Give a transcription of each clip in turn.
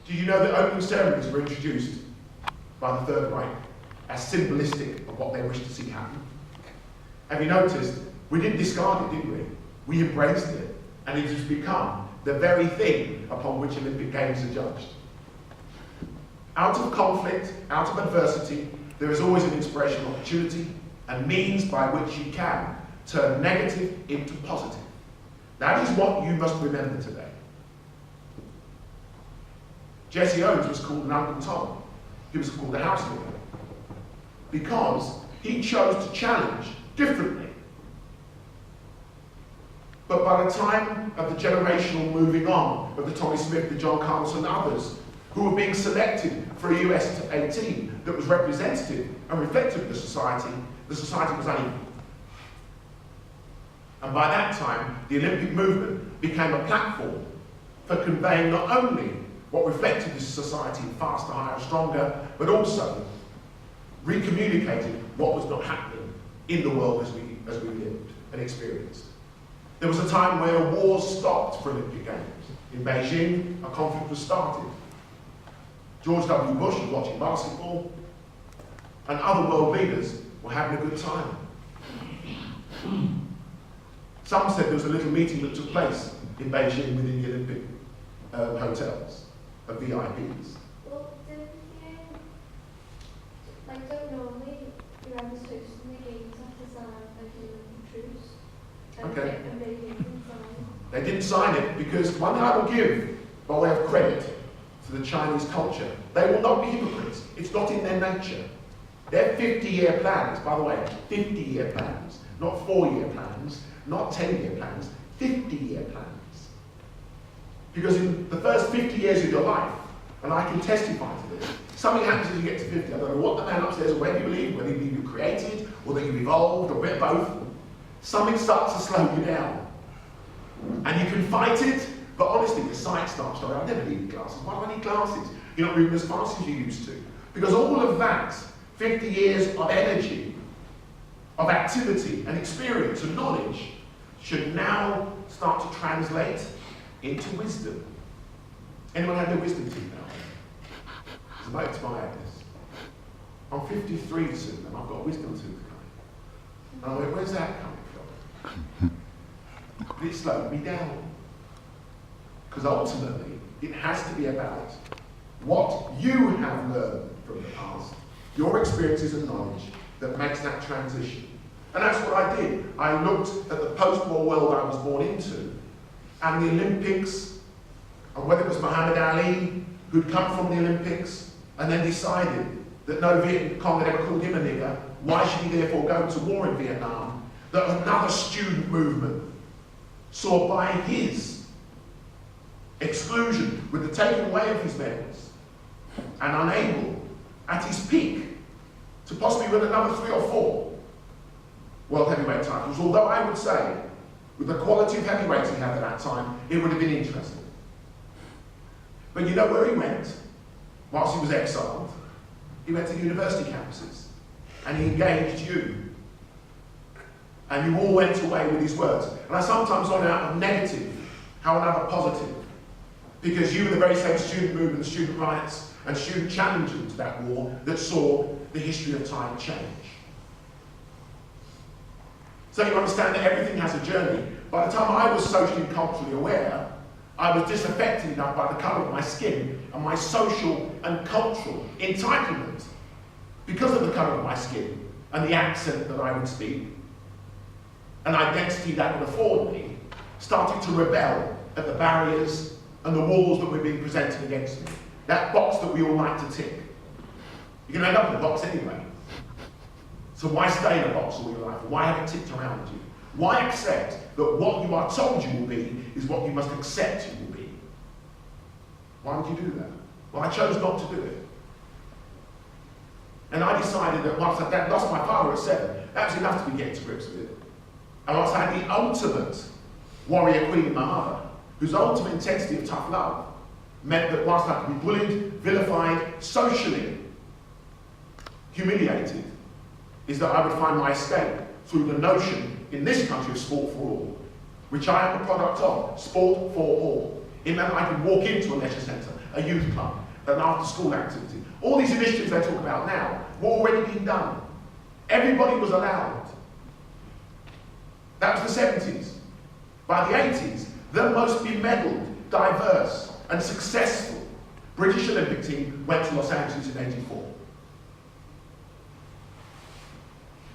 Do you know that opening ceremonies were introduced by the Third Reich as symbolistic of what they wished to see happen? Have you noticed? We didn't discard it, did we? We embraced it, and it has become the very thing upon which Olympic Games are judged. Out of conflict, out of adversity, there is always an inspirational opportunity and means by which you can turn negative into positive. That is what you must remember today. Jesse Owens was called an Uncle Tom. He was called a house nigger because he chose to challenge differently. But by the time of the generational moving on of the Tommy Smith, the John Carlos and others who were being selected for a US 18 that was representative and reflective of the society was unequal. And by that time, the Olympic movement became a platform for conveying not only what reflected this society faster, higher, stronger, but also recommunicated what was not happening in the world as we lived and experienced. There was a time where wars stopped for Olympic Games. In Beijing, a conflict was started. George W. Bush was watching basketball, and other world leaders were having a good time. Some said there was a little meeting that took place in Beijing within the Olympic hotels of VIPs. Well, don't normally your ever hosting the games have to sign like an Olympic truce. Okay. And they didn't sign. They didn't sign it because one thing I will give by way of credit to the Chinese culture, they will not be hypocrites. It's not in their nature. Their 50-year plans, by the way, 50-year plans, not 4-year plans, not 10-year plans, 50-year plans. Because in the first 50 years of your life, and I can testify to this, something happens as you get to 50. I don't know what the man upstairs or whether you believe, whether you created, or that you evolved, or a bit of both. Something starts to slow you down. And you can fight it, but honestly, the sight starts to, I never need glasses. Why do I need glasses? You're not moving as fast as you used to. Because all of that, 50 years of energy, of activity and experience and knowledge, should now start to translate into wisdom. Anyone have their wisdom teeth now? It's about to buy this. I'm 53 soon and I've got a wisdom tooth coming. And I went, where's that coming from? But it slowed me down. Because ultimately, it has to be about what you have learned from the past, your experiences and knowledge that makes that transition. And that's what I did. I looked at the post-war world I was born into, and the Olympics, and whether it was Muhammad Ali, who'd come from the Olympics, and then decided that no Viet Cong had ever called him a nigger, why should he therefore go to war in Vietnam? That another student movement saw by his exclusion, with the taking away of his medals, and unable, at his peak, to possibly win another 3 or 4 world heavyweight titles, although I would say, with the quality of heavyweights he had at that time, it would have been interesting. But you know where he went, whilst he was exiled? He went to university campuses, and he engaged you. And you all went away with his words. And I sometimes want out of negative, how another positive. Because you were the very same student movement, student riots, and student challenging to that war that saw the history of time change. So you understand that everything has a journey. By the time I was socially and culturally aware, I was disaffected enough by the colour of my skin and my social and cultural entitlement, because of the colour of my skin and the accent that I would speak, an identity that would afford me, started to rebel at the barriers and the walls that were being presented against me. That box that we all like to tick. You're going to end up in a box anyway. So why stay in a box all your life? Why have it ticked around you? Why accept that what you are told you will be is what you must accept you will be? Why would you do that? Well, I chose not to do it. And I decided that once I lost my father at 7, that was enough to be getting to grips with it. And once I had the ultimate warrior queen in my mother, whose ultimate intensity of tough love meant that whilst I could be bullied, vilified, socially humiliated, is that I would find my escape through the notion in this country of sport for all, which I am a product of, sport for all. It meant I could walk into a leisure centre a youth club, an after-school activity. All these initiatives they talk about now were already being done. Everybody was allowed. That was the 70s. By the 80s, the most bemedalled, diverse, and successful British Olympic team went to Los Angeles in '84.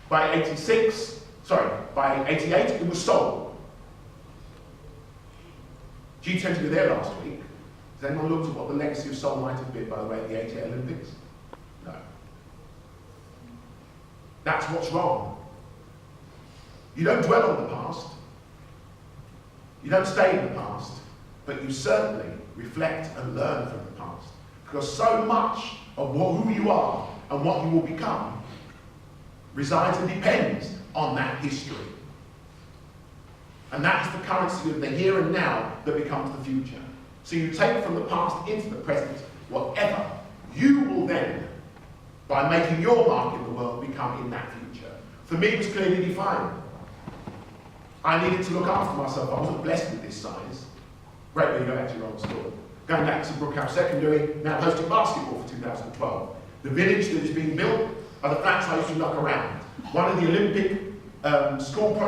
By '88, it was Seoul. G20 were there last week. Has anyone looked at what the legacy of Seoul might have been, by the way, at the '88 Olympics? No. That's what's wrong. You don't dwell on the past. You don't stay in the past, but you certainly reflect and learn from the past. Because so much of who you are and what you will become resides and depends on that history. And that is the currency of the here and now that becomes the future. So you take from the past into the present whatever you will then, by making your mark in the world, become in that future. For me, it was clearly defined. I needed to look after myself. I wasn't blessed with this size. Great way to go back to your old story. Going back to Brookhouse Secondary, now hosting basketball for 2012. The village that is being built are the flats I used to knock around. One of the Olympic school projects